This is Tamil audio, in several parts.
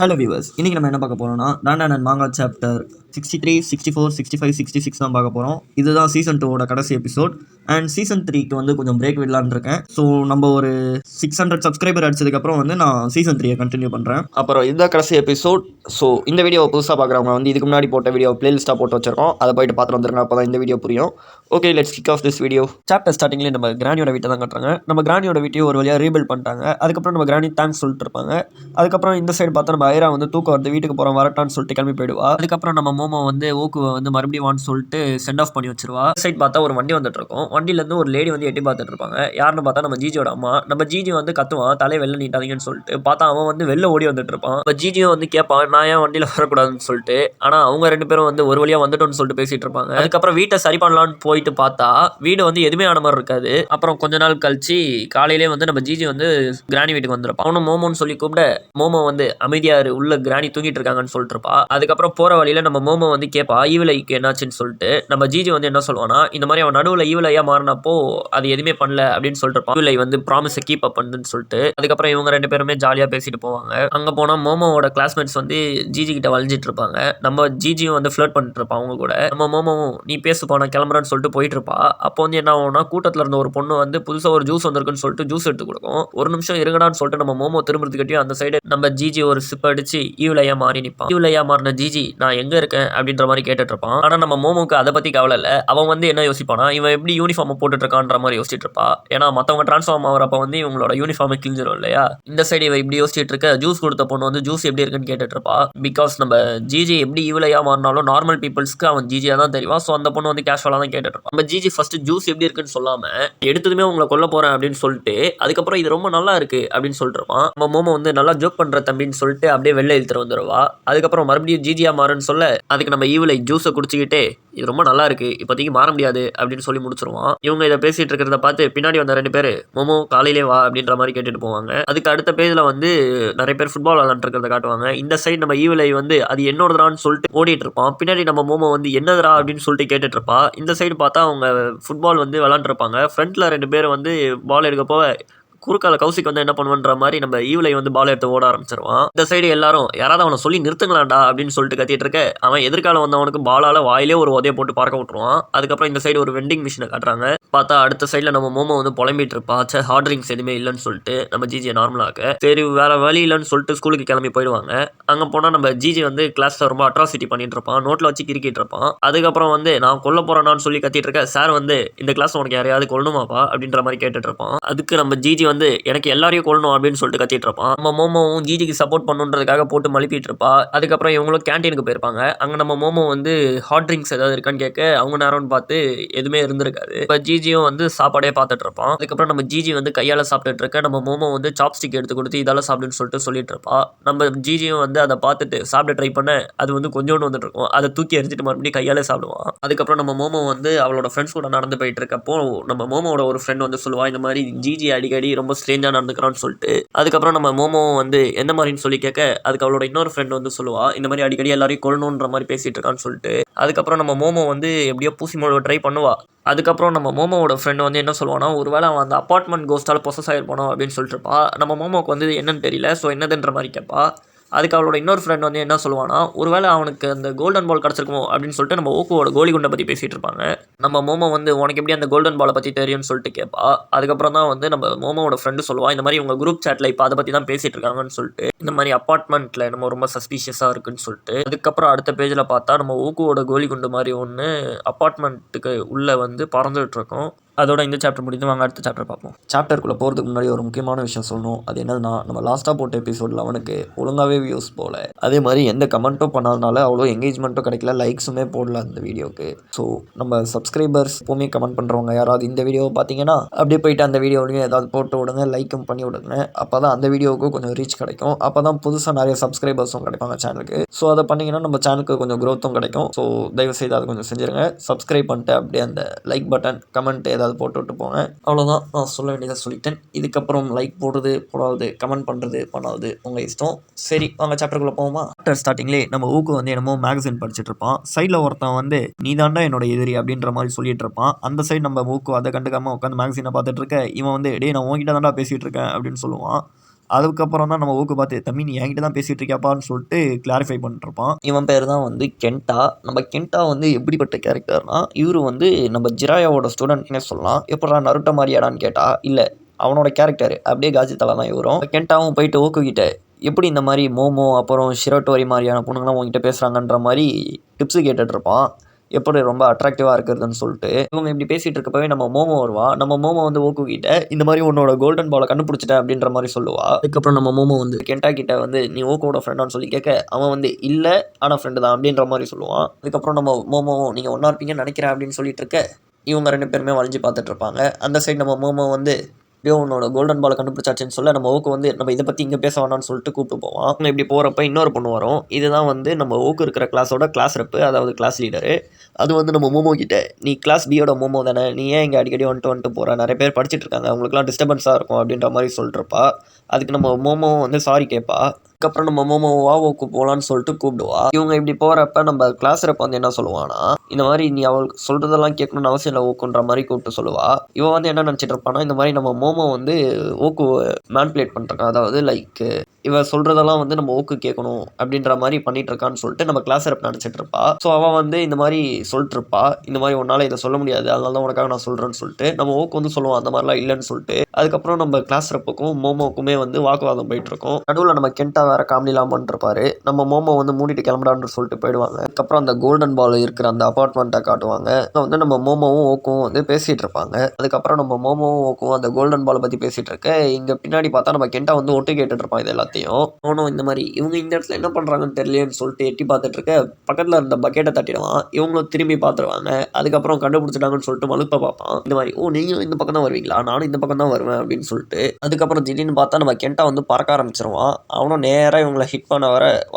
ஹலோ வியூவர்ஸ், இன்னைக்கு நம்ம என்ன பார்க்க போறோம்னா டாண்டான் அண்ட் மாங்கா சாப்டர் 63, 64, 65, 66 தான் பார்க்க போகிறோம். இதுதான் சீசன் 2ஓட கடைசி எபிசோட். அண்ட் சீசன் 3க்கு வந்து கொஞ்சம் பிரேக் விடலான்னு இருக்கேன். ஸோ நம்ம ஒரு 600 சப்ஸ்கிரைபர் அடிச்சதுக்கப்புறம் வந்து நான் சீசன் 3 கண்டினியூ பண்ணுறேன். அப்புறம் இதுதான் கடைசி எபிசோட். ஸோ இந்த வீடியோ புதுசாக பார்க்குறவங்க வந்து இதுக்கு முன்னாடி போட்ட வீடியோ பிளேலிஸ்ட்டாக போட்டு வச்சிருக்கோம். அதை போயிட்டு பார்த்துட்டு வந்துருங்க, அப்போ தான் இந்த வீடியோ புரியும். Okay, let's kick of this video. Chapter ஸ்டார்டிங்லேயே நம்ம கிரானியோட வீட்டை தான் கட்டுறாங்க. நம்ம கிரானியோட வீட்டையும் ஒரு வழியாக ரீபில்ட் பண்ணிட்டாங்க. அதுக்கப்புறம் நம்ம கிரானி தேங்க்ஸ் சொல்லிட்டு இருப்பாங்க. அதுக்கப்புறம் இந்த சைடு பார்த்தா நம்ம ஐரா வந்து தூக்கம் வந்து வீட்டுக்கு போகிறோம் வரட்டான்னு சொல்லிட்டு கிளம்பி போயிடுவா. அதுக்கப்புறம் நம்ம மோமோ வந்து ஓக்குவை வந்து மறுபடியும் வான்னு சொல்லிட்டு சென்ட் ஆஃப் பண்ணி வச்சிருவா. சைட் பார்த்தா ஒரு வண்டி வந்துட்டு இருக்கும். வண்டியிலேருந்து ஒரு லேடி வந்து எட்டி பார்த்துட்டு இருப்பாங்க. யாருன்னு பார்த்தா நம்ம ஜிஜியோட அம்மா. நம்ம ஜிஜி வந்து கத்துவான், தலையை வெளில நீட்டாதீங்கன்னு சொல்லிட்டு. பார்த்தா அவன் வந்து வெளில ஓடி வந்துட்டு இருப்பான். இப்போ ஜிஜியும் வந்து கேட்பான், நான் ஏன் வண்டியில் வரக்கூடாதுன்னு சொல்லிட்டு. ஆனால் அவங்க ரெண்டு பேரும் வந்து ஒரு வழியாக வந்துட்டோம்னு சொல்லிட்டு பேசிட்டு இருப்பாங்க. அதுக்கப்புறம் வீட்டை சரி பண்ணலான்னு போயிட்டு பார்த்தா வீடு வந்து எதுவுமே ஆன மாதிரி இருக்காது. அப்புறம் கொஞ்ச நாள் கழிச்சு காலையிலே வந்து நம்ம ஜிஜி வந்து கிராணி வீட்டுக்கு வந்துருப்பான். அவனும் மோமோன்னு சொல்லி கூப்பிட மோமோ வந்து அமைதியாரு, உள்ள கிராணி தூங்கிட்டு இருக்காங்கன்னு சொல்லிட்டு இருப்பா. அதுக்கப்புறம் போற வழியில நம்ம மோமோ வந்து கேட்பா ஈவிலைக்கு என்னாச்சுன்னு சொல்லிட்டு. நம்ம ஜிஜி வந்து என்ன சொல்லுவானா, இந்த மாதிரி அவன் நடுவில் ஈவிலையா மாறினப்போ அது எதுவுமே பண்ணல அப்படின்னு சொல்லிட்டு இருப்பான். ஈவிலை வந்து ப்ராமிஸை கீப் அப் பண்ணுன்னு சொல்லிட்டு. அதுக்கப்புறம் இவங்க ரெண்டு பேருமே ஜாலியா பேசிட்டு போவாங்க. அங்க போனா மோமோவோட கிளாஸ்மேட்ஸ் வந்து ஜிஜி கிட்ட வளைஞ்சிட்டு இருப்பாங்க. நம்ம ஜிஜியும் வந்து ஃபிளர்ட் பண்ணிட்டு இருப்பான் அவங்க கூட. நம்ம மோமோவும் நீ பேசுப்பா நான் கிளம்புறேன்னு சொல்லிட்டு போயிட்டு இருப்பா. அப்போ வந்து என்ன ஆகும்னா, கூட்டத்துல இருந்த ஒரு பொண்ணு வந்து புதுசா ஒரு ஜூஸ் வந்திருக்குன்னு சொல்லிட்டு ஜூஸ் எடுத்து கொடுக்கும். ஒரு நிமிஷம் இருங்கடான்னு சொல்லிட்டு நம்ம மோமோ திரும்புறதுக்கிட்டயும் அந்த சைடு நம்ம ஜிஜி ஒரு சிப் அடிச்சு ஈவிலையா மாறி நிற்பான். ஈவிலையா மாறின ஜிஜி நான் எங்க இருக்கேன் அப்படின்ற மாதிரி கேட்டுட்டு இருப்பான். ஆனா நம்ம மோமோக்கு அதை பத்தி கவலை இல்ல. அவன் வந்து என்ன யோசிப்பானா, இவன் எப்படி யூனிஃபார்ம் போட்டுட்டு இருக்கான்ற மாதிரி யோசிச்சுட்டு இருப்பா. ஏன்னா மத்தவங்க டிரான்ஸ்ஃபார்ம் ஆகிறப்ப வந்து இவங்களோட யூனிஃபார்ம் கிழிஞ்சிடும் இல்லையா. இந்த சைடு இவ இப்படி யோசிச்சுட்டு இருக்க, ஜூஸ் கொடுத்த பொண்ணு வந்து ஜூஸ் எப்படி இருக்குன்னு கேட்டுட்டு இருப்பா. பிகாஸ் நம்ம ஜிஜி எப்படி ஈவிலையா மாறினாலும் நார்மல் பீப்புள்ஸ்க்கு அவன் ஜிஜியா தான் தெரியும். ஸோ அந்த பொண்ணு வந்து கேஷுவலா தான் கேட்டுட்டு இருப்பான். நம்ம ஜிஜி ஃபர்ஸ்ட் ஜூஸ் எப்படி இருக்குன்னு சொல்லாம எடுத்ததுமே உங்களை கொல்ல போறேன் அப்படின்னு சொல்லிட்டு அதுக்கப்புறம் இது ரொம்ப நல்லா இருக்கு அப்படின்னு சொல்லிட்டு இருப்பான். நம்ம மோமோ வந்து நல்லா ஜோக் பண்ற தம்பின்னு சொல்லிட்டு அப்படியே வெளில இழுத்துட்டு வந்துருவா. அதுக்கப்புறம் மறுபடியும் ஜிஜியா மாறுன்னு சொல்ல அதுக்கு நம்ம ஈவிலை ஜூஸை குடிச்சிக்கிட்டே இது ரொம்ப நல்லா இருக்கு, இப்போதைக்கு மாற முடியாது அப்படின்னு சொல்லி முடிச்சிருவான். இவங்க இதை பேசிட்டு இருக்கிறத பார்த்து பின்னாடி வந்த ரெண்டு பேர் மோமோ காலையிலே வா அப்படின்ற மாதிரி கேட்டுட்டு போவாங்க. அதுக்கு அடுத்த பேஜ்ல வந்து நிறைய பேர் ஃபுட்பால் விளாண்டு இருக்கிறத காட்டுவாங்க. இந்த சைடு நம்ம ஈவிலை வந்து அது என்னோடதான்னு சொல்லிட்டு ஓடிட்டு இருப்பான். பின்னாடி நம்ம மோமோ வந்து என்னதுரா அப்படின்னு சொல்லிட்டு கேட்டுட்டு இருப்பா. இந்த சைடு பார்த்தா அவங்க ஃபுட்பால் வந்து விளாண்டுருப்பாங்க. ஃப்ரண்ட்ல ரெண்டு பேர் வந்து பால் எடுக்க போக குறுக்கால கௌசிக் வந்து என்ன பண்ணுவன்ற மாதிரி நம்ம ஈவிலை வந்து பால் எடுத்து ஓட ஆரம்பிச்சிருவான். இந்த சைடு எல்லாரும் யாராவது அவனை சொல்லி நிறுத்துங்களாண்டா அப்படின்னு சொல்லிட்டு கத்திட்டு இருக்க அவன் எதிர்காலம் வந்தவனுக்கு பாலால வாயிலே ஒரு உதைய போட்டு பார்க்க விட்டுருவான். அதுக்கப்புறம் இந்த சைடு ஒரு வெண்டிங் மிஷினை காட்டுறாங்க. பார்த்தா அடுத்த சைடில் நம்ம மோமோ வந்து புலம்பிட்டு இருப்பா, ஹார்ட் ட்ரிங்க்ஸ் எதுவுமே இல்லைன்னு சொல்லிட்டு. நம்ம ஜிஜியை நார்மலாக சரி வேற வழி இல்லைன்னு சொல்லிட்டு ஸ்கூலுக்கு கிளம்பி போயிடுவாங்க. அங்கே போனால் நம்ம ஜிஜி வந்து கிளாஸில் ரொம்ப அட்ராசிட்டி பண்ணிட்டு இருப்பான், நோட்டில் வச்சு கிரிக்கிட்டு இருப்பான். அதுக்கப்புறம் வந்து நான் கொல்ல போறேன்னு சொல்லி கத்திட்டு இருக்க சார் வந்து இந்த கிளாஸ் உனக்கு யாரையாவது கொல்லணுமாப்பா அப்படின்ற மாதிரி கேட்டுட்டு இருப்பான். அதுக்கு நம்ம ஜிஜி வந்து எனக்கு எல்லாரையும் கொல்லணும் அப்படின்னு சொல்லிட்டு கத்திட்டு இருப்பான். நம்ம மோமோவும் ஜிஜிக்கு சப்போர்ட் பண்ணுன்றதுக்காக போட்டு மலிப்பிட்டு இருப்பா. அதுக்கப்புறம் இவங்களும் கேன்டீனுக்கு போயிருப்பாங்க. அங்கே நம்ம மோமோ வந்து ஹாட் ட்ரிங்க்ஸ் ஏதாவது இருக்கான்னு கேட்க அவங்க நேரம்னு பார்த்து எதுவுமே இருந்திருக்காது. இப்போ ஜிஜியும் வந்து சாப்பாடே பார்த்துட்டு இருப்பான். அதுக்கப்புறம் நம்ம ஜிஜி வந்து கையால் சாப்பிட்டுட்டு இருக்க நம்ம மோமோ வந்து சாப்ஸ்டிக் எடுத்து கொடுத்து இதெல்லாம் சாப்பிடுன்னு சொல்லிட்டு சொல்லிட்டு இருப்பா. நம்ம ஜிஜியும் வந்து அதை பார்த்துட்டு சாப்பிட ட்ரை பண்ண அது வந்து கொஞ்சோண்டு வந்துட்டு இருக்கும். அதை தூக்கி எரிஞ்சிட்டு மறுபடியும் கையாலே சாப்பிடுவான். அதுக்கப்புறம் நம்ம மோமோ வந்து அவளோட ஃப்ரெண்ட்ஸ் கூட நடந்து போயிட்டு இருக்கப்போ நம்ம மோமோட ஒரு ஃப்ரெண்ட் வந்து சொல்லுவா, இந்த மாதிரி ஜிஜி அடிக்கடி ரொம்ப ஸ்ட்ரேஞ்சா நடந்துக்கிறான்னு சொல்லிட்டு. அதுக்கப்புறம் நம்ம மோமோ வந்து எந்த மாதிரின்னு சொல்லி கேட்க அதுக்கு அவளோட இன்னொரு ஃப்ரெண்ட் வந்து சொல்லுவா, இந்த மாதிரி அடிக்கடி எல்லாரையும் கொல்லணுன்ற மாதிரி பேசிட்டு இருக்கான்னு சொல்லிட்டு. அதுக்கப்புறம் நம்ம மோமோ வந்து எப்படியோ பூசி மொழ ட்ரை பண்ணுவா. அதுக்கப்புறம் நம்ம மோமோவோட ஃப்ரெண்ட் வந்து என்ன சொல்லுவானா, ஒருவேளை அவன் அந்த அப்பார்ட்மெண்ட் கோஸ்டால் பொசஸ் ஆகிருப்பானோ அப்படின்னு சொல்லிட்டு இருப்பா. நம்ம மோமோக்கு வந்து என்னன்னு தெரியல, ஸோ என்னதுன்ற மாதிரி கேட்பா. அதுக்கு அவளோட இன்னொரு ஃப்ரெண்ட் வந்து என்ன சொல்லுவானா, ஒருவேளை அவனுக்கு அந்த கோல்டன் பால் கிடச்சிருக்குமோ அப்படின்னு சொல்லிட்டு நம்ம ஓக்குவோட கோலி குண்டை பற்றி பேசிகிட்டு இருப்பாங்க. நம்ம மோமோ வந்து உனக்கு எப்படி அந்த கோல்டன் பாலை பற்றி தெரியும்னு சொல்லிட்டு கேட்பா. அதுக்கப்புறம் தான் வந்து நம்ம மோமோவோட ஃப்ரெண்டு சொல்லுவா, இந்த மாதிரி உங்க குரூப் சாட்டில் இப்போ அதை பற்றி தான் பேசிகிட்டு இருக்காங்கன்னு சொல்லிட்டு. இந்த மாதிரி அப்பார்ட்மெண்ட்டில் நம்ம ரொம்ப சஸ்பீஷியஸாக இருக்குன்னு சொல்லிட்டு. அதுக்கப்புறம் அடுத்த பேஜில் பார்த்தா நம்ம ஓக்குவோட கோலி குண்டு மாதிரி ஒன்று அப்பார்ட்மெண்ட்டுக்கு உள்ளே வந்து பறந்துகிட்டு இருக்கோம். அதோட இந்த சாப்டர் முடிந்து வாங்க அடுத்த சாப்டர் பார்ப்போம். சாப்டருக்குள்ளே போகிறதுக்கு முன்னாடி ஒரு முக்கியமான விஷயம் சொல்லணும். அது என்னதுன்னா, நம்ம லாஸ்ட்டாக போட்ட எபிசோடில் அவனுக்கு ஒழுங்காகவே வியூஸ் போகல. அதே மாதிரி எந்த கமெண்ட்டும் பண்ணாதனால அவ்வளோ எங்கேஜ்மெண்ட்டும் கிடைக்கல, லைக்ஸுமே போடல அந்த வீடியோக்கு. ஸோ நம்ம சப்ஸ்கிரைபர்ஸ் எப்போவுமே கமெண்ட் பண்ணுறவங்க யாராவது இந்த வீடியோவை பார்த்தீங்கன்னா அப்படியே போயிட்டு அந்த வீடியோலையும் ஏதாவது போட்டு விடுங்க, லைக்கும் பண்ணி விடுங்க. அப்போ தான் அந்த வீடியோவுக்கு கொஞ்சம் ரீச் கிடைக்கும். அப்போ தான் புதுசாக நிறைய சப்ஸ்கிரைபர்ஸும் கிடைப்பாங்க சேனலுக்கு. ஸோ அதை பண்ணிங்கன்னா நம்ம சேனலுக்கு கொஞ்சம் க்ரோத்தும் கிடைக்கும். ஸோ தயவுசெய்து அதை கொஞ்சம் செஞ்சுருங்க. சப்ஸ்கிரைப் பண்ணிட்டு அப்படியே அந்த லைக் பட்டன் கமெண்ட் ஏதாவது போட்டு விட்டு போங்க. அவ்வளோதான், நான் சொல்ல வேண்டியதை சொல்லிட்டேன். இதுக்கப்புறம் லைக் போடுறது போடாது, கமெண்ட் பண்ணுறது பண்ணாது உங்கள் இஷ்டம். சரி வாங்க சாப்டருக்குள்ளே போவோமா. சாப்டர் ஸ்டார்டிங்லேயே நம்ம ஊக்கு வந்து என்னமோ மேகசின் படிச்சுட்டு இருப்பான். சைடில் ஒருத்தன் வந்து நீ தாண்டா என்னோட எதிரி அப்படின்ற மாதிரி சொல்லிட்டு இருப்பான். அந்த சைடு நம்ம ஊக்கு அதை கண்டுக்காமல் உட்காந்து மேகசினை பார்த்துட்டு இருக்க இவன் வந்து டே நான் உங்ககிட்ட தாண்டா பேசிகிட்டு இருக்கேன் அப்படின்னு சொல்லுவான். அதுக்கப்புறம் தான் நம்ம ஓக்கு பார்த்து தம்பி நீ என்கிட்ட தான் பேசிகிட்டு இருக்கியாப்பான்னு சொல்லிட்டு கிளாரிஃபை பண்ணிருப்பான். இவன் பேர் தான் வந்து கென்டா. நம்ம கென்டா வந்து எப்படிப்பட்ட கேரக்டர்னா இவர் வந்து நம்ம ஜிராயாவோட ஸ்டூடெண்ட்னே சொல்லலாம். எப்படா நருட்டோ மாதிரியாடான்னு கேட்டால் இல்லை, அவனோட கேரக்டர் அப்படியே காஜி தலை தான் இவரும். கென்டாவும் போயிட்டு ஓக்கு கிட்ட எப்படி இந்த மாதிரி மோமோ அப்புறம் ஷிரோட்டோரி மாதிரியான பொண்ணுங்களாம் உங்ககிட்ட பேசுகிறாங்கன்ற மாதிரி டிப்ஸு கேட்டுட்ருப்பான், எப்படி ரொம்ப அட்ராக்டிவாக இருக்கிறதுன்னு சொல்லிட்டு. இவங்க இப்படி பேசிகிட்டு இருக்கப்பவே நம்ம மோமோ வருவான். நம்ம மோமோ வந்து ஓக்கு கிட்ட இந்த மாதிரி உன்னோட கோல்டன் பாலை கண்டுபிடிச்சிட்டேன் அப்படின்ற மாதிரி சொல்லுவா. அதுக்கப்புறம் நம்ம மோமோ வந்து கென்டா கிட்ட வந்து நீ ஓக்கோட ஃப்ரெண்டான்னு சொல்லி கேட்க அவன் வந்து இல்லை ஆனால் ஃப்ரெண்டு தான் அப்படின்ற மாதிரி சொல்லுவான். அதுக்கப்புறம் நம்ம மோமோ நீங்கள் ஒன்றா இருப்பீங்கன்னு நினைக்கிறேன் அப்படின்னு சொல்லிட்டு இருக்க இவங்க 2 பேருமே வளைஞ்சு பார்த்துட்டு இருப்பாங்க. அந்த சைடு நம்ம மோமோ வந்து எப்படியோ உன்னோட கோல்டன் பாலை கண்டுபிடிச்சாச்சுன்னு சொல்ல நம்ம ஓக்கு வந்து நம்ம இதை பற்றி இங்கே பேச வேணாம்னு சொல்லிட்டு கூப்பிட்டு போவான். அவங்க இப்படி போகிறப்ப இன்னொரு பொண்ணு வரும். இதுதான் வந்து நம்ம ஓக்கு இருக்கிற கிளாஸோட கிளாஸ் ரெப்பு, அதாவது கிளாஸ் லீடரு. அது வந்து நம்ம மோமோ கிட்ட நீ கிளாஸ் பியோட மோமோ தானே, நீ ஏன் இங்கே அடிக்கடி வந்துட்டு போகிற, நிறைய பேர் படிச்சுட்டு இருக்காங்க, அவங்களுக்குலாம் டிஸ்டர்பன்ஸாக இருக்கும் அப்படின்ற மாதிரி சொல்லிட்டுருப்பா. அதுக்கு நம்ம மோமோ வந்து சாரி கேட்பா. அதுக்கப்புறம் நம்ம மோமோ ஓக்கு போகலான்னு சொல்லிட்டு கூப்பிடுவா. இவங்க இப்படி போகிறப்ப நம்ம கிளாஸ் ரெப் வந்து என்ன சொல்லுவான்னா இந்த மாதிரி நீ அவளுக்கு சொல்கிறதெல்லாம் கேட்கணும்னு அவசியம் இல்லை ஓக்குன்ற மாதிரி கூப்பிட்டு சொல்லுவா. இவன் வந்து என்ன நினச்சிட்டு இருப்பானா இந்த மாதிரி நம்ம மோமோ வந்து ஓக்கு மேனிபுலேட் பண்ணிருக்கான், அதாவது லைக் இவன் சொல்கிறதெல்லாம் வந்து நம்ம ஓக்கு கேட்கணும் அப்படின்ற மாதிரி பண்ணிட்டு இருக்கான்னு சொல்லிட்டு நம்ம கிளாஸ் ரெப் நினச்சிட்டு இருப்பா. ஸோ அவன் வந்து இந்த மாதிரி சொல்லிட்டு இருப்பா, இந்த மாதிரி உன்னால் இதை சொல்ல முடியாது, அதனால தான் உனக்காக நான் சொல்கிறேன்னு சொல்லிட்டு நம்ம ஓக்கு வந்து சொல்லுவான் அந்த மாதிரிலாம் இல்லைன்னு சொல்லிட்டு. அதுக்கப்புறம் நம்ம கிளாஸ் ரெப்புக்கும் மோமோக்குமே வந்து வாக்குவாதம் போயிட்டு இருக்கும். நடுவில் நம்ம கென்டா வேற காமெடிலாம் பண்ணிருப்பாரு. நம்ம மோமோ வந்து மூடிட்டு கிளம்புடான்னு சொல்லிட்டு போயிடுவாங்க. அதுக்கப்புறம் அந்த கோல்டன் பால் இருக்கிற அந்த அபார்ட்மெண்ட்டை காட்டுவாங்க. வந்து நம்ம மோமோவும் ஓக்கும் வந்து பேசிகிட்டு இருப்பாங்க. அதுக்கப்புறம் நம்ம மோமோவும் ஓக்கும் அந்த கோல்டன் பாலை பற்றி பேசிகிட்டு இருக்க இங்கே பின்னாடி பார்த்தா நம்ம கென்டா வந்து ஒட்டு கேட்டுட்டு இருப்பான் இது எல்லாத்தையும். அவனும் இந்த மாதிரி இவங்க இந்த இடத்துல என்ன பண்ணுறாங்கன்னு தெரியலேன்னு சொல்லிட்டு எட்டி பார்த்துட்டு இருக்க பக்கத்தில் இருந்த பக்கெட்டை தட்டிடுவான். இவங்களும் திரும்பி பார்த்துருவாங்க. அதுக்கப்புறம் கண்டுபிடிச்சிட்டாங்கன்னு சொல்லிட்டு மலுப்பை பார்ப்பான். இந்த மாதிரி நீங்களும் இந்த பக்கம் தான் வருவீங்களா, நானும் இந்த பக்கம் தான் வருவேன் அப்படின்னு சொல்லிட்டு. அதுக்கப்புறம் திடீர்னு பார்த்தா நம்ம கென்டா வந்து பறக்க ஆரம்பிச்சிருவான். அவனும் நேராக இவங்களை ஹிட் பண்ண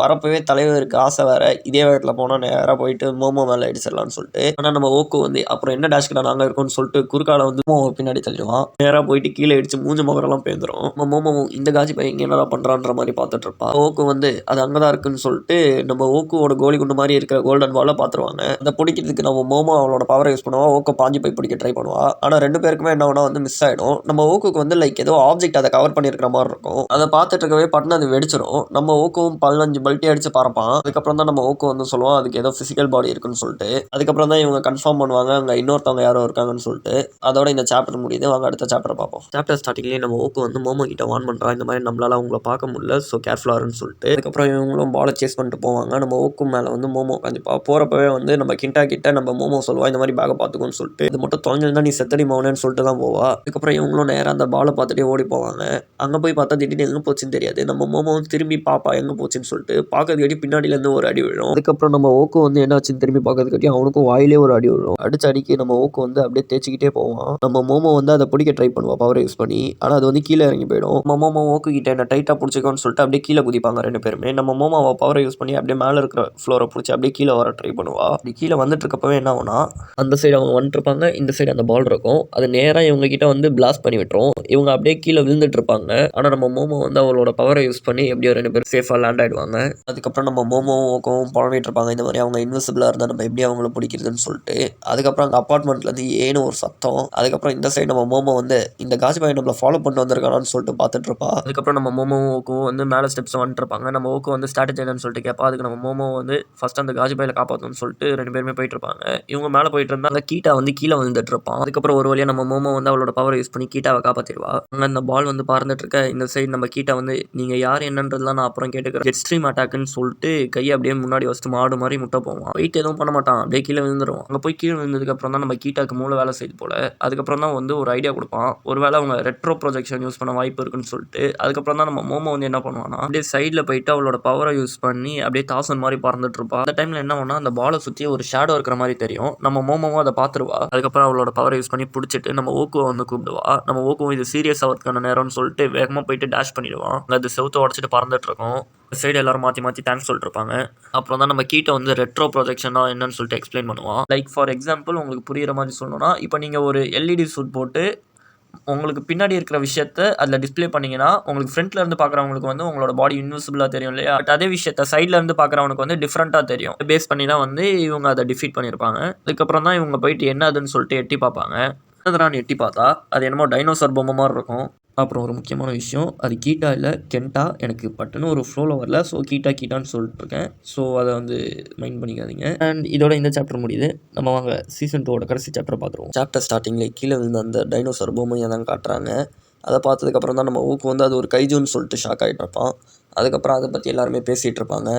வரப்பவே தலைவருக்கு ஆசை வேற, இதே வேகத்தில் போனால் நேராக போயிட்டு மோமோ மேலே அடிச்சிடலான்னு சொல்லிட்டு. ஆனால் நம்ம ஓக்கு வந்து அப்புறம் என்ன டேஷ்கிட்ட நாங்கள் இருக்கோம்னு சொல்லிட்டு குறுக்கால வந்து மோமோ பின்னாடி தள்ளிடுவான். நேராக போயிட்டு கீழே அடிச்சு மூஞ்சி முகரெல்லாம் பேந்துடும். நம்ம மோமோ இந்த காஜி பையன் இங்கே என்னடா பண்ணுறான்ற மாதிரி பார்த்துட்டு இருப்பா. ஓக்கு வந்து அது அங்கே தான் இருக்குன்னு சொல்லிட்டு நம்ம ஓக்குவோட கோலி குண்டு மாதிரி இருக்கிற கோல்டன் பாலை பார்த்துருவாங்க. அதை பிடிக்கிறதுக்கு நம்ம மோமோ அவளோட பவரை யூஸ் பண்ணுவா. ஓக்கு பாஞ்சு போய் பிடிக்க ட்ரை பண்ணுவா. ஆனால் 2 பேருக்குமே என்ன ஒன்றா வந்து மிஸ் ஆகிடும். நம்ம ஓக்குக்கு வந்து லைக் ஏதோ ஆப்ஜெக்ட் அதை கவர் பண்ணியிருக்கிற மாதிரி இருக்கும். அதை பார்த்துட்டு இருக்கவே பட்டுன்னு அது வெடிச்சிடும். நம்ம ஓக்கும் 15 பல்ட்டி அடிச்சு பார்ப்பான். அதுக்கப்புறம் தான் நம்ம ஓக்கு வந்து சொல்லுவான் அதுக்கு ஏதோ ஃபிசிக்கல் பாடி இருக்குன்னு சொல்லிட்டு. அதுக்கப்புறம் தான் இவங்க கன்ஃபார்ம் பண்ணுவாங்க அங்கே இன்னொருத்தவங்க யாரோ இருக்காங்கன்னு சொல்லிட்டு. அதோட இந்த சாப்டர் முடியுது. வாங்க அடுத்த சாப்டர் பார்ப்போம். சாப்டர் ஸ்டார்டிங்லேயே நம்ம ஓக்கு வந்து மோமோ கிட்ட வார்ன் பண்ணுறான், இந்த மாதிரி நம்மளால அவங்கள பார்க்க முடியல, ஸோ கேர்ஃபுல்லாக இருன்னு சொல்லிட்டு. அதுக்கப்புறம் இவங்களும் பாலை சேஸ் பண்ணிட்டு போவாங்க. நம்ம ஓக்கு மேலே வந்து மோமோ உட்காந்துப்பா. போகிறப்பவே வந்து நம்ம கிட்ட நம்ம மோமோ சொல்லுவா இந்த மாதிரி பேக்கை பார்த்துக்கோன்னு சொல்லிட்டு. இது மட்டும் தொலைஞ்சிருந்தா நீ செத்தடி மோனேன்னு சொல்லிட்டு தான் போவா. அதுக்கப்புறம் இவங்களும் நேராக அந்த பாலை பார்த்துட்டே ஓடி போவாங்க. அங்கே போய் பார்த்தா திடீர்னு எங்கே போச்சுன்னு தெரியாது. நம்ம மோமோவும் திரும்பி பாப்பா எங்கே போச்சுன்னு சொல்லிட்டு பார்க்கறதுக்காட்டி பின்னாடியிலேருந்து ஒரு அடி விழும். அதுக்கப்புறம் நம்ம ஓக்கு வந்து என்னாச்சுன்னு திரும்பி பார்க்கறதுக்காட்டி அவனுக்கும் வாயிலே ஒரு அடி விழும். அடிச்சு அடிக்கி நம்ம ஓக்கு வந்து அப்படியே தேய்ச்சிக்கிட்டே போவான். நம்ம மோமோ வந்து அதை பிடிக்க ட்ரை பண்ணுவா பவரை யூஸ் பண்ணி. ஆனால் அது வந்து கீழே இறங்கி போயிடும். நம்ம மோமோ ஓக்கு கிட்ட என்ன டைட்டாக பிடிச்சிக்கோன்னு சொல்லிட்டு அப்படியே கீழே குதிப்பாங்க 2 பேருமே. நம்ம மோமோவை பவரை யூஸ் பண்ணி அப்படியே மேலே இருக்கிற ஃப்ளோரை பிடிச்சி அப்படியே கீழே வர ட்ரை பண்ணுவா. அப்படி கீழே வந்துட்டு இருக்கப்பவே என்ன ஆகும்னா அந்த சைடு அவங்க வந்துட்டு இருப்பாங்க, இந்த சைடு அந்த பால் இருக்கும். அது நேராக இவங்க கிட்ட வந்து பிளாஸ்ட் பண்ணி விட்டுரும். இவங்க அப்படியே கீழே விழுந்துட்டு இருப்பாங்க. ஆனால் நம்ம மோமோ வந்து அவளோட பவரை யூஸ் பண்ணி எப்படியோ 2 பேரும் சேஃபாக லேண்ட் ஆகிடுவாங்க. அதுக்கப்புறம் நம்ம மோமோவும் புலம்பிட்டு இருப்பாங்க இந்த மாதிரி அவங்க இன்விசிபிளாக இருந்தால் நம்ம எப்படி அவங்கள பிடிக்கிறதுன்னு சொல்லிட்டு. அதுக்கப்புறம் அங்கே அப்பார்ட்மெண்ட்லேருந்து ஏன்னு ஒரு சத்தம். அதுக்கப்புறம் இந்த சைடு நம்ம மோமோ வந்து இந்த காஜி பாய் நம்மளை ஃபாலோ பண்ணிட்டு வந்திருக்கானான்னு சொல்லிட்டு பார்த்துட்டு இருப்பா. அதுக்கப்புறம் நம்ம மோமோவுக்கும் வந்து மேலே ஸ்டெப்ஸ் வந்துட்டு இருப்பாங்க. நம்ம ஓக்கு வந்து ஸ்டார்ட் என்னன்னு சொல்லிட்டு கேட்பா. அதுக்கு நம்ம மோமோ வந்து ஃபர்ஸ்ட் அந்த காஜி பாயில் காப்பாற்றணும்னு சொல்லிட்டு 2 பேருமே போயிட்டு இருப்பாங்க. இவங்க மேலே போயிட்டு இருந்தா அந்த கீட்டா வந்து கீழே வந்துட்டு இருப்பான். அதுக்கப்புறம் ஒரு வழியாக நம்ம மோமோ வந்து அவளோட பவரை யூஸ் பண்ணி கீட்டாவை காப்பாற்றிடுவா. அங்கே அந்த பால் வந்து பறந்துட்டு இருக்க இந்த சைடு நம்ம கீட்டா வந்து நீங்கள் யார் என்னன்றதுலாம் நான் அப்புறம் கேட்டுக்கிறேன், ஜெட் ஸ்ட்ரீம் அட்டாக்னு சொல்லிட்டு கையை அப்படியே முன்னாடி வச்சுட்டு மாடு மாதிரி முட்டை போவான். வெயிட் எதுவும் பண்ண மாட்டான், அப்படியே கீழே விழுந்துருவான். அங்கே போய் கீழே விழுந்ததுக்கப்புறம் தான் நம்ம கீட்டாக்கு மூளை வேலை செய்து போல. அதுக்கப்புறம் தான் வந்து ஒரு ஐடியா கொடுப்பான், ஒருவேளை அவங்க ரெட்ரோ ப்ரொஜெக்ஷன் யூஸ் பண்ண வாய்ப்பு இருக்குன்னு சொல்லிட்டு. அதுக்கப்புறம் தான் நம்ம மோமோ வந்து என்ன பண்ணுவான்னா அப்படியே சைடில் போயிட்டு அவளோட பவரை யூஸ் பண்ணி அப்படியே தாசன் மாதிரி பறந்துட்டு இருப்பா. அந்த டைமில் என்ன பண்ணா அந்த பாலை சுற்றி ஒரு ஷேடோ இருக்கிற மாதிரி தெரியும். நம்ம மோமோவும் அதை பார்த்துருவா. அதுக்கப்புறம் அவளோட பவரை யூஸ் பண்ணி பிடிச்சிட்டு நம்ம ஓக்குவை வந்து கூப்பிடுவா. நம்ம ஓக்குவும் இது சீரியஸ் ஆகிறதுக்கான நேரம்னு சொல்லிட்டு வேகமாக போயிட்டு டேஷ் பண்ணிடுவான். அது செவுத்தை உடச்சிட்டு பறந்துட்டு இருக்கும். சைடு எல்லாரும் மாற்றி தேங்க்ஸ் சொல்லிட்டு இருப்பாங்க. அப்புறம் தான் நம்ம கீட்ட வந்து ரெட்ரோ ப்ரொஜெக்ஷனா என்னன்னு சொல்லிட்டு எக்ஸ்பிளைன் பண்ணுவான். லைக் ஃபார் எக்ஸாம்பிள் உங்களுக்கு புரியுற மாதிரி சொல்லணும்னா, இப்போ நீங்கள் ஒரு எல்இடி சூட் போட்டு உங்களுக்கு பின்னாடி இருக்கிற விஷயத்த அதில் டிஸ்பிளே பண்ணிங்கன்னா உங்களுக்கு ஃப்ரண்ட்ல இருந்து பார்க்குறவங்களுக்கு வந்து உங்களோட பாடி இன்விசிபிளாக தெரியும் இல்லையா. பட் அதே விஷயத்த சைடில் இருந்து பார்க்குறவனுக்கு வந்து டிஃப்ரெண்ட்டாக தெரியும். பேஸ் பண்ணி தான் வந்து இவங்க அதை டிஃபீட் பண்ணியிருப்பாங்க. அதுக்கப்புறம் தான் இவங்க போயிட்டு என்ன அதுன்னு சொல்லிட்டு எட்டி பார்ப்பாங்க. என்னதுடான்னு எட்டி பார்த்தா அது என்னமோ டைனோசர் பொம்மை மாதிரி இருக்கும். அப்புறம் ஒரு முக்கியமான விஷயம், அது கீட்டா இல்லை கென்டா. எனக்கு பட்டுன்னு ஒரு ஃப்ளோவில் வரல, ஸோ கீட்டான்னு சொல்லிட்டுருக்கேன். ஸோ அதை வந்து மைண்ட் பண்ணிக்காதீங்க. அண்ட் இதோட இந்த சாப்டர் முடியுது. நம்ம வாங்க சீசன் 2 கடைசி சாப்டர் பார்த்துருவோம். சாப்டர் ஸ்டார்டிங்லேயே கீழே விழுந்த அந்த டைனோசர் பொம்மையை தான் காட்டுறாங்க. அதை பார்த்ததுக்கப்புறம் தான் நம்ம ஊக்கு வந்து அது ஒரு கைஜுன்னு சொல்லிட்டு ஷாக் ஆகிட்டு இருப்பான். அதுக்கப்புறம் அதை பற்றி எல்லாருமே பேசிகிட்டு இருப்பாங்க.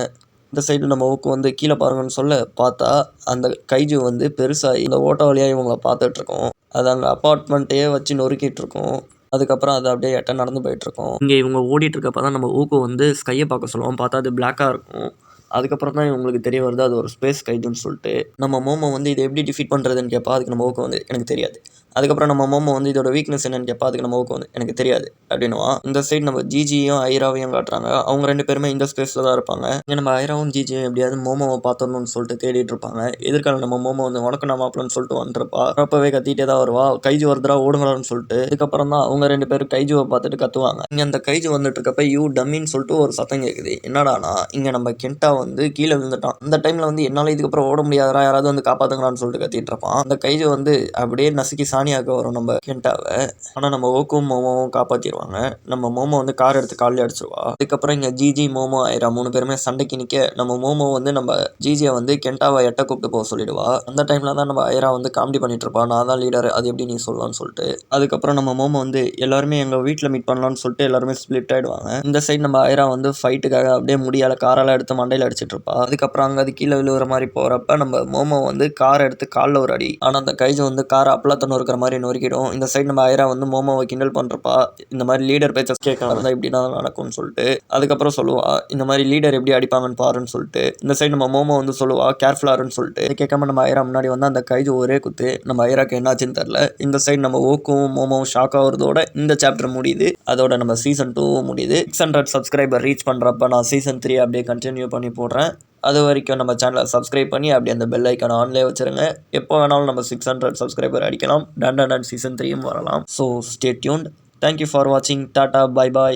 இந்த சைடு நம்ம ஊக்கு வந்து கீழே பாருங்கன்னு சொல்ல பார்த்தா அந்த கைஜு வந்து பெருசாக இந்த ஓட்ட வழியாக இவங்களை பார்த்துட்ருக்கோம். அது அங்கே அப்பார்ட்மெண்ட்டையே வச்சு நொறுக்கிட்டு இருக்கோம். அதுக்கப்புறம் அது அப்படியே எட்ட நடந்து போயிட்டுருக்கோம். இங்கே இவங்க ஓடிட்டு இருக்கப்போ தான் நம்ம ஊக்கு வந்து ஸ்கையை பார்க்க சொல்லுவோம். பார்த்தா அது பிளாக்காக இருக்கும். அதுக்கப்புறம் தான் இவங்களுக்கு தெரிய வருது அது ஒரு ஸ்பேஸ் கைதுன்னு சொல்லிட்டு. நம்ம மோமோ வந்து இதை எப்படி டிஃபீட் பண்ணுறதுன்னு கேட்பா. அதுக்கு நம்ம ஊக்கு வந்து எனக்கு தெரியாது. அதுக்கப்புறம் நம்ம மோமோ வந்து இதோட வீக்னஸ் என்னன்னு கேட்பா. அதுக்கு நம்ம ஊக்கு வந்து எனக்கு தெரியாது அப்படின்னுவா. இந்த சைடு நம்ம ஜிஜியும் ஐராவையும் காட்டுறாங்க. அவங்க 2 பேருமே இந்த ஸ்பேஸில் தான் இருப்பாங்க. இங்கே நம்ம ஐராவும் ஜிஜியும் எப்படியாவது மோமோவை பார்த்தோம்னு சொல்லிட்டு தேடிட்டு இருப்பாங்க. எதிர்கால நம்ம மோமோ வந்து உனக்கு நான் மாப்பிளன்னு சொல்லிட்டு வந்துருப்பா. அப்பவே கத்திட்டே தான் வருவா. கைஜு வருதுரா ஓடுங்களான்னு சொல்லிட்டு. அதுக்கப்புறம் தான் அவங்க 2 பேரும் கைஜுவை பார்த்துட்டு கத்துவாங்க. இங்கே அந்த கைஜு வந்துட்டு இருக்கப்ப யூ டம்மின்னு சொல்லிட்டு ஒரு சத்தம் கேட்குது. என்னடானா இங்கே நம்ம கென்டா வந்து கீழே விழுந்துட்டான். அந்த டைமில் வந்து என்னால் இதுக்கப்புறம் ஓட முடியாதா, யாராவது வந்து காப்பாற்றுங்களான்னு சொல்லிட்டு கத்திட்டு இருப்பான். அந்த கைஜு வந்து அப்படியே நசுக்கி சாணியாக்க வரும் நம்ம கென்டாவை. ஆனால் நம்ம ஓக்கும் மோமோவும் காப்பாற்றிடுவாங்க. நம்ம மோமோ வந்து கார் எடுத்து காலில் அடிச்சிருவா. அதுக்கப்புறம் இங்கே ஜிஜி மோமோ ஐரா 3 பேருமே சண்டைக்கு நிற்க நம்ம மோமோ வந்து நம்ம ஜிஜியை வந்து கென்டாவை எட்ட கூப்பிட்டு போக சொல்லிடுவா. அந்த டைமில் தான் நம்ம ஐரா வந்து காமெடி பண்ணிட்டு இருப்பா. நான் தான் லீடர், அது எப்படி நீ சொல்லலாம்னு சொல்லிட்டு. அதுக்கப்புறம் நம்ம மோமோ வந்து எல்லாருமே எங்கள் வீட்டில் மீட் பண்ணலாம்னு சொல்லிட்டு எல்லாருமே ஸ்பிளிட் ஆகிடுவாங்க. இந்த சைடு நம்ம ஐரா வந்து ஃபைட்டுக்காக அப்படியே முடியால காரெல்லாம் எடுத்து மண்டையில் அடிச்சிட்டு இருப்பா. அதுக்கப்புறம் அங்கே அது கீழே விழுகிற மாதிரி போகிறப்ப நம்ம மோமோ வந்து காரை எடுத்து காலில் ஒரு அடி. ஆனால் அந்த கைஜு வந்து காரை அப்பளத்தை நொறுக்கிற மாதிரி நொறுக்கிடும். இந்த சைடு நம்ம ஐரா வந்து மோமோவை கிண்டல் பண்ணுறப்பா. இந்த மாதிரி லீடர் பேச்ச கேட்கலாம் இப்படி தான் நடக்கும்னு சொல்லிட்டு. அதுக்கப்புறம் சொல்லுவா இந்த மாதிரி லீடர் எப்படி அடிப்பாங்கன்னு பாருன்னு சொல்லிட்டு. இந்த சைடு நம்ம மோமோ வந்து சொல்லுவா கேர்ஃபுல்லாருன்னு சொல்லிட்டு. கேட்காம நம்ம ஐரா முன்னாடி வந்து அந்த கைஜு ஒரே குத்து. நம்ம ஐராக்கு என்னாச்சுன்னு தெரில. இந்த சைடு நம்ம ஓக்கும் மோமோவும் ஷாக் ஆகுறதோட இந்த சாப்டர் முடியுது. அதோட நம்ம சீசன் 2 முடியுது. 600 சப்ஸ்கிரைபர் ரீச் பண்ணுறப்ப நான் சீசன் 3 அப்படியே கண்டினியூ பண்ணி போடுறேன். அது வரைக்கும் நம்ம சேனலை சப்ஸ்கிரைப் பண்ணி அப்படியே அந்த பெல் ஐக்கான ஆன்லேயே வச்சுருங்க. எப்போ வேணாலும் நம்ம 600 சப்ஸ்கிரைபர் அடிக்கலாம். டன் சீசன் 3யும் வரலாம். So stay tuned. Thank you for வாட்சிங். டாட்டா, பை பாய்.